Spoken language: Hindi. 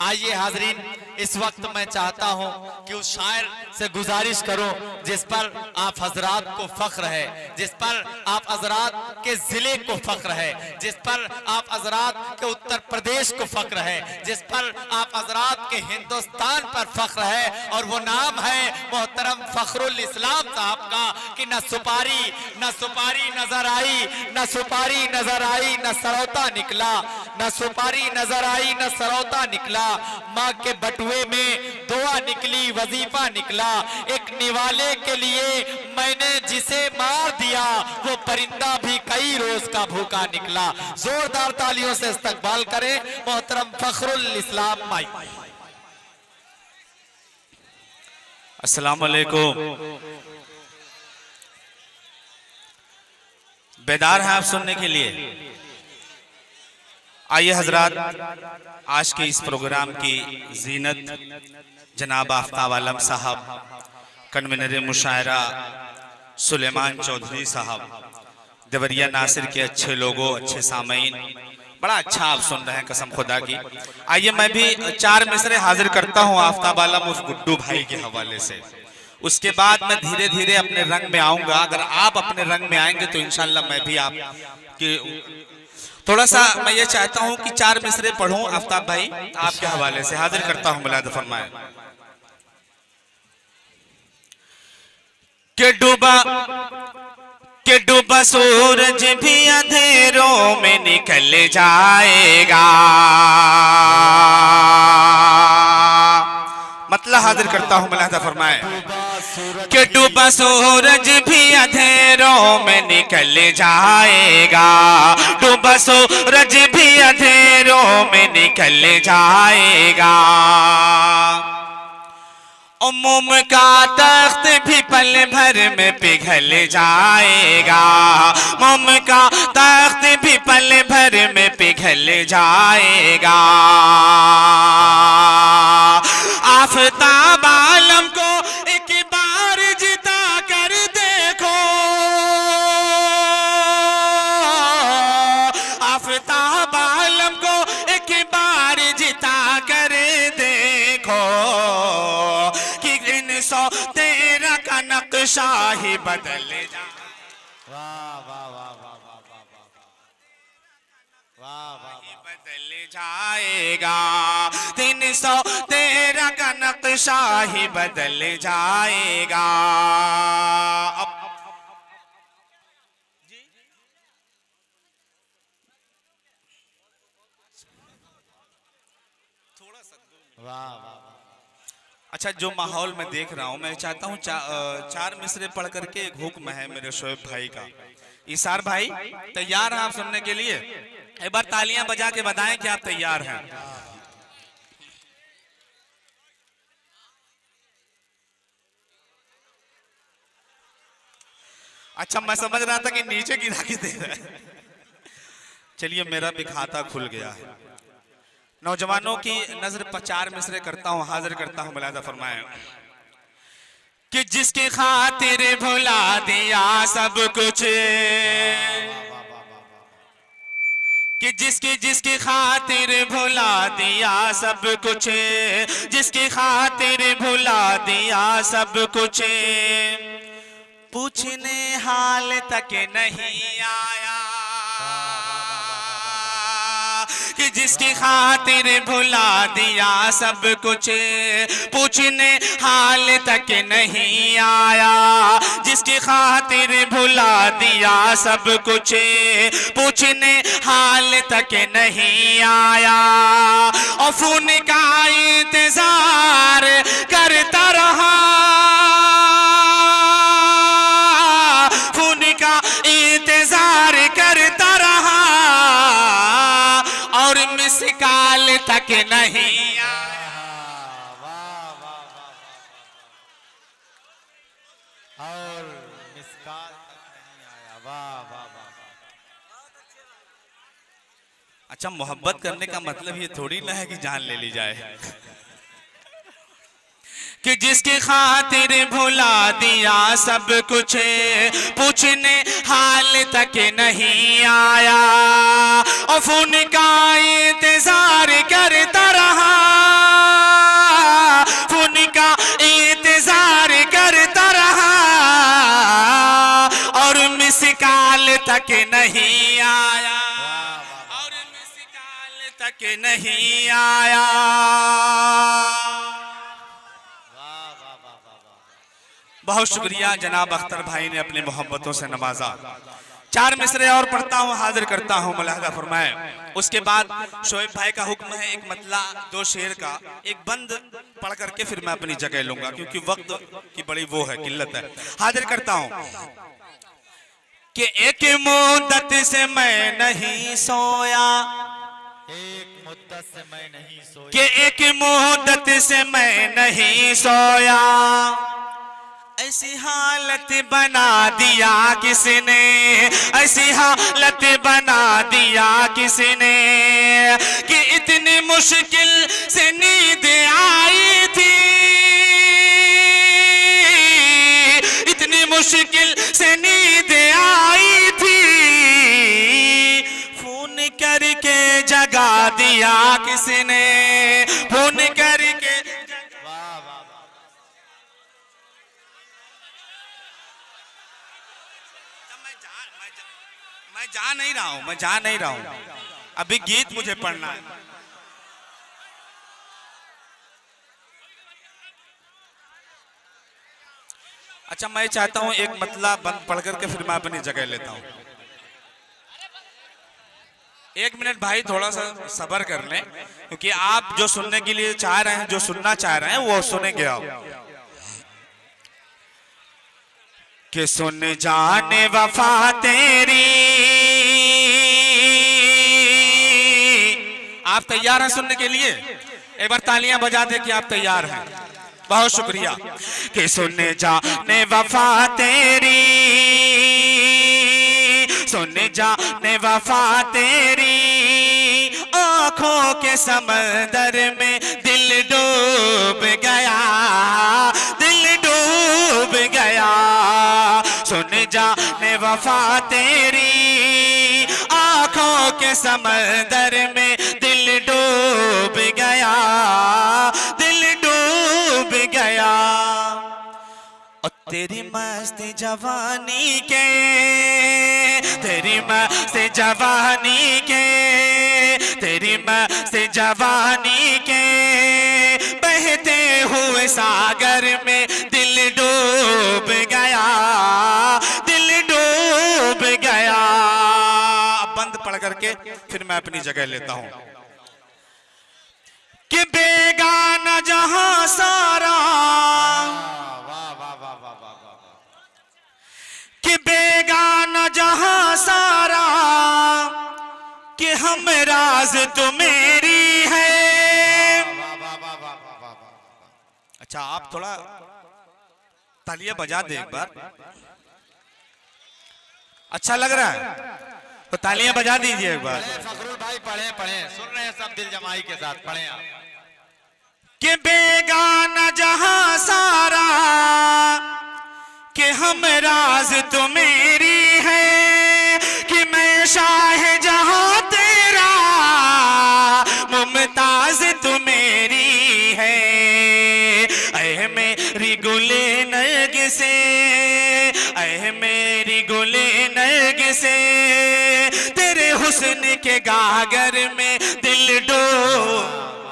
आइए हाजरीन, इस वक्त मैं चाहता हूं कि उस शायर से गुजारिश करूं जिस पर आप हजरात को फख्र है, जिस पर आप हजरात के जिले को फख्र है, जिस पर आप हजरात के उत्तर प्रदेश को फख्र है, जिस पर आप हजरात के हिंदुस्तान पर फख्र है, और वो नाम है मोहतरम फखरुल इस्लाम साहब का कि न सुपारी नजर आई, न सुपारी नजर आई, न सरौता निकला, न सुपारी नजर आई, न सरौता निकला, माँ के बटुए में दुआ निकली, वजीफा निकला, एक निवाले के लिए मैंने जिसे मार दिया वो परिंदा भी कई रोज का भूखा निकला। जोरदार तालियों से इस्तकबाल करें मोहतरम फखरुल इस्लाम भाई। अस्सलाम वालेकुम। बेदार हैं आप सुनने के लिए? आइए हजरात, आज के इस प्रोग्राम की जीनत जनाब आफ्ताब आलम साहब, कन्वीनर मुशायरा सुलेमान चौधरी साहब, देवरिया नासिर के अच्छे लोगों, अच्छे सामीन, बड़ा अच्छा आप सुन रहे हैं कसम खुदा की। आइए मैं भी 4 मिसरे हाजिर करता हूं आफ्ताब आलम उस गुड्डू भाई के हवाले से। उसके बाद मैं धीरे धीरे अपने रंग में आऊंगा। अगर आप अपने रंग में आएंगे तो इंशाल्लाह मैं भी आपकी थोड़ा सा मैं ये चाहता हूं कि 4 मिसरे पढ़ूं आफ्ताब भाई आपके हवाले से। हाजिर करता हूं, मुलाद फरमाए। के डूबा सूरज भी अंधेरों में निकल जाएगा। मतलब हाजिर करता हूं, मुलादा फरमाए। कि डूबा सूरज भी अंधेरों में निकल जाएगा, डूबा सूरज भी अंधेरों में निकल जाएगा। मोम का तख्त भी पल भर में पिघल जाएगा, मोम का तख्त भी पल भर में पिघल जाएगा। आफ्ताब आलम को एक बार जिता कर देखो, आफ्ताब आलम को एक बार जिता कर देखो कि 313 का नक्शा ही बदल जा। वाह वाह वाह वाह वाह वाह वाह, बदल जाएगा। 313 का नक्शा ही बदल जाएगा। अब थोड़ा सा वाह वाह। अच्छा, जो माहौल मैं देख रहा हूँ, मैं चाहता हूँ 4 मिसरे पढ़ करके एक हुक्म है मेरे शोएब भाई का। इसार भाई तैयार हैं आप सुनने के लिए? एक बार तालियां बजा के बताएं कि आप तैयार हैं। अच्छा, मैं समझ रहा था कि नीचे गिरा के दे रहा है। चलिए, मेरा भी खाता खुल गया है। नौजवानों की नजर 4 मिसरे करता हूं, हाजिर करता हूं, मुलादा फरमाएं। कि जिसकी खातिर भुला दिया सब कुछ, कि जिसकी खातिर भुला दिया सब कुछ, जिसकी खातिर भुला दिया सब कुछ, पूछने हाल तक नहीं आया। कि जिसकी खातिर भुला दिया सब कुछ, पूछने हाल तक नहीं आया। जिसकी खातिर भुला दिया सब कुछ, पूछने हाल तक नहीं आया। और खून का इंतजार करता रहा, खून का इंतजार करता रहा, और मिसकाल तक नहीं आया। और मिसकाल तक नहीं आया। वाह वाह वाह। अच्छा, मोहब्बत करने का मतलब ये थोड़ी ना है कि जान ले ली जाए। कि जिसकी खातिर भुला दिया सब कुछ, पूछने हाल तक नहीं आया। और खून का इंतजार करता रहा, तक नहीं आया और मिस कॉल तक नहीं आया। बहुत शुक्रिया जनाब अख्तर भाई ने अपनी मोहब्बतों से नवाजा। 4 मिसरे और पढ़ता हूँ, हाजिर करता हूँ, मुलाहिजा फरमाएं। उसके बाद शोएब भाई का हुक्म है एक मतला 2 शेर का, एक बंद पढ़ करके फिर मैं अपनी जगह लूंगा, क्योंकि वक्त की बड़ी वो है, किल्लत है। हाजिर करता हूँ कि एक मुद्दत से मैं नहीं सोया, एक मुद्दत से मैं नहीं सोया, कि एक मुद्दत से मैं नहीं सोया, ऐसी हालत बना दिया किसने, ऐसी हालत बना दिया किसने, कि इतनी मुश्किल से नींद आई थी, इतनी मुश्किल से नींद आई थी, फोन करके जगा दिया किसने, फोन करके। मैं जा नहीं रहा हूं, मैं जा नहीं रहा हूं, अभी गीत मुझे पढ़ना है। अच्छा, मैं चाहता हूं एक मतला बंद पढ़ करके फिर मैं अपनी जगह लेता हूं। 1 मिनट भाई, थोड़ा सा सब्र कर लें, क्योंकि आप जो सुनने के लिए चाह रहे हैं, जो सुनना चाह रहे हैं, वो सुनेंगे आप। कि सुन जाने वफा तेरी, आप तैयार हैं सुनने के लिए? एक बार तालियां बजा दे कि आप तैयार हैं। बहुत शुक्रिया। कि सुन जाने वफा तेरी, सुन जाने वफा तेरी, आंखों के समंदर में दिल डूब गया, दिल डूब गया। सुन जाने वफा तेरी, आंखों के समंदर में दिल डूब गया, दिल डूब गया। और तेरी मस्त जवानी के, तेरी मस्त जवानी के, तेरी मस्त जवानी के बहते हुए सागर में दिल डूब गया, दिल डूब गया। अब बंद पढ़ करके फिर मैं अपनी जगह लेता हूं। कि बेगाना जहां सारा, कि बेगाना जहां सारा, कि हम राज तो मेरी है। अच्छा, आप थोड़ा तालियां बजा दे एक बार, अच्छा लग रहा है तो तालियां बजा दीजिए एक बार। फखरुल भाई पढ़े पढ़े, सुन रहे हैं सब दिल जमाई के साथ, पढ़े आप। कि बेगाना जहां सारा, कि हम राज तो मेरी है, कि मैं शाह जहां तेरा, मुमताज तो मेरी है। ऐ मेरी गुले नरगिसे, ऐ मेरी गुले नरगिसे, तेरे हुस्न के गागर में दिल डूब